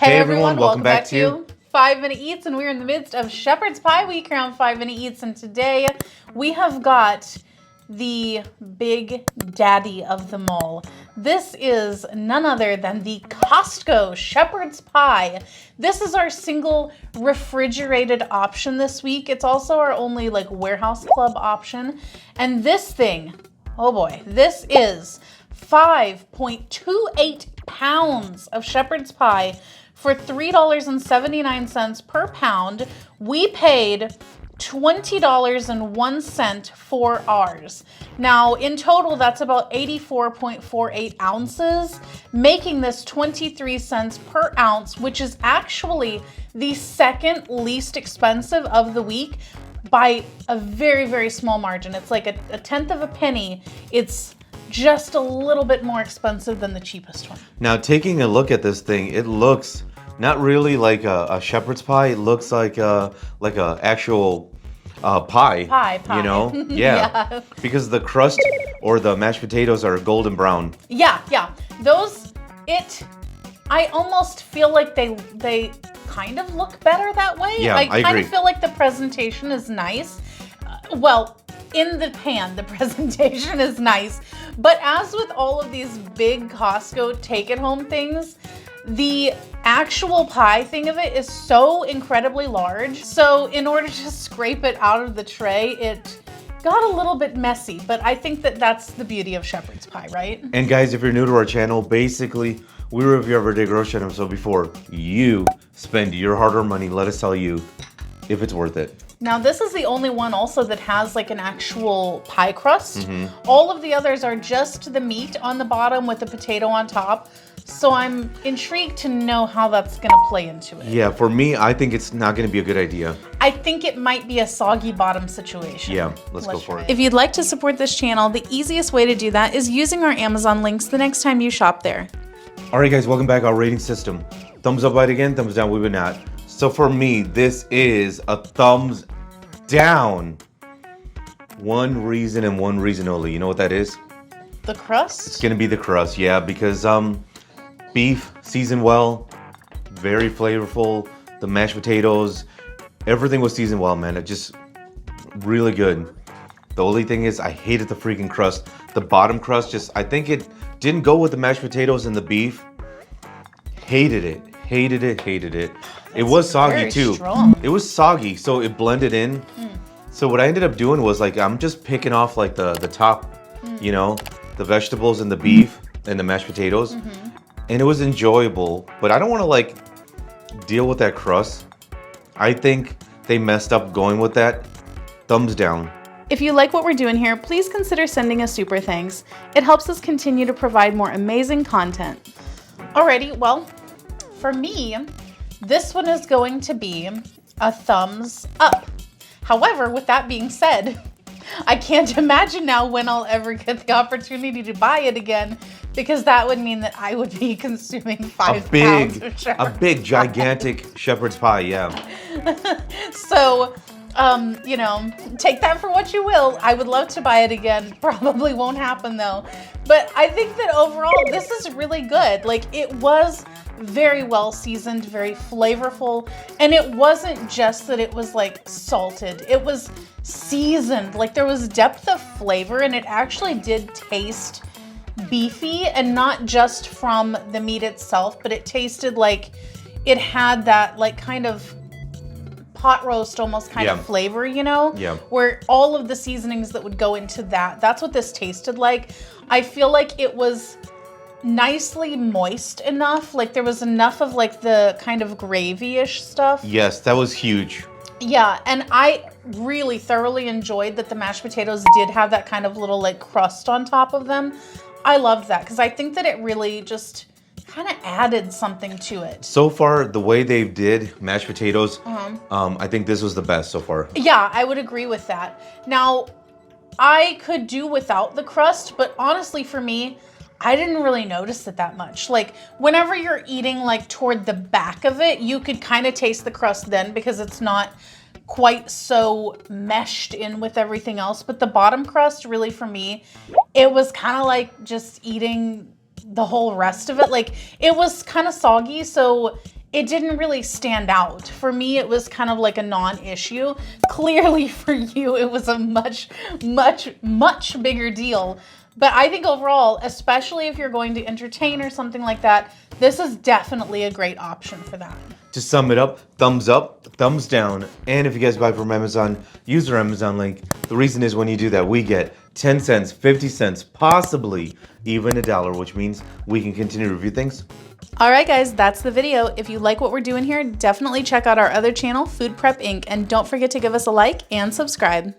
Hey everyone, welcome back to 5 Minute Eats, and we're in the midst of Shepherd's Pie Week here on 5 Minute Eats, and today we have got the big daddy of them all. This is none other than the Costco Shepherd's Pie. This is our single refrigerated option this week. It's also our only warehouse club option, and this thing, oh boy, this is 5.28 pounds of shepherd's pie for $3.79 per pound. We paid $20.01 for ours. Now, in total, that's about 84.48 ounces, making this 23 cents per ounce, which is actually the second least expensive of the week by a very, very small margin. It's like a tenth of a penny. It's just a little bit more expensive than the cheapest one. Now, taking a look at this thing, it looks not really like a shepherd's pie. It looks like a actual pie. Pie. You know? Yeah. Because the crust or the mashed potatoes are golden brown. Yeah. I almost feel like they kind of look better that way. Yeah, I kind agree. of feel like the presentation is nice. In the pan, the presentation is nice. But as with all of these big Costco take-it-home things, the actual pie thing of it is so incredibly large. So in order to scrape it out of the tray, it got a little bit messy. But I think that that's the beauty of shepherd's pie, right? And guys, if you're new to our channel, basically, we review everyday grocery items. So before you spend your hard-earned money, let us tell you if it's worth it. Now, this is the only one also that has an actual pie crust. All of the others are just the meat on the bottom with the potato on top. So I'm intrigued to know how that's going to play into it. Yeah, for me, I think it's not going to be a good idea. I think it might be a soggy bottom situation. Yeah, let's go for it. If you'd like to support this channel, the easiest way to do that is using our Amazon links the next time you shop there. All right, guys, welcome back. Our rating system. Thumbs up, bite again. Thumbs down, we would not. So for me, this is a thumbs down. One reason and one reason only. You know what that is? The crust? It's gonna be the crust, yeah, because beef seasoned well, very flavorful. The mashed potatoes, everything was seasoned well, man. It just really good. The only thing is I hated the freaking crust. The bottom crust I think it didn't go with the mashed potatoes and the beef. Hated it. It was soggy too. Strong. It was soggy, so it blended in. So what I ended up doing was I'm just picking off the top, the vegetables and the beef and the mashed potatoes. And it was enjoyable, but I don't want to deal with that crust. I think they messed up going with that. Thumbs down. If you like what we're doing here, please consider sending us super thanks. It helps us continue to provide more amazing content. Alrighty, well, for me, this one is going to be a thumbs up. However, with that being said, I can't imagine now when I'll ever get the opportunity to buy it again, because that would mean that I would be consuming 5 pounds of shepherd's A big, gigantic shepherd's pie, yeah. So, take that for what you will. I would love to buy it again. Probably won't happen though. But I think that overall, this is really good. It was very well seasoned, very flavorful. And it wasn't just that it was salted. It was seasoned. There was depth of flavor, and it actually did taste beefy, and not just from the meat itself, but it tasted like it had that kind of pot roast almost kind of flavor, Yeah. where all of the seasonings that would go into that's what this tasted like. I feel like it was nicely moist enough. There was enough of the kind of gravy-ish stuff. Yes, that was huge. Yeah, and I really thoroughly enjoyed that the mashed potatoes did have that kind of little crust on top of them. I loved that because I think that it really just kind of added something to it. So far, the way they did mashed potatoes, I think this was the best so far. Yeah, I would agree with that. Now, I could do without the crust, but honestly for me, I didn't really notice it that much. Whenever you're eating toward the back of it, you could kind of taste the crust then because it's not quite so meshed in with everything else. But the bottom crust, really for me, it was kind of just eating the whole rest of it. It was kind of soggy, so it didn't really stand out. For me, it was kind of like a non-issue. Clearly for you, it was a much, much, much bigger deal. But I think overall, especially if you're going to entertain or something like that, this is definitely a great option for that. To sum it up, thumbs down. And if you guys buy from Amazon, use our Amazon link. The reason is when you do that, we get 10 cents, 50 cents, possibly even $1, which means we can continue to review things. All right, guys, that's the video. If you like what we're doing here, definitely check out our other channel, Food Prep Inc. And don't forget to give us a like and subscribe.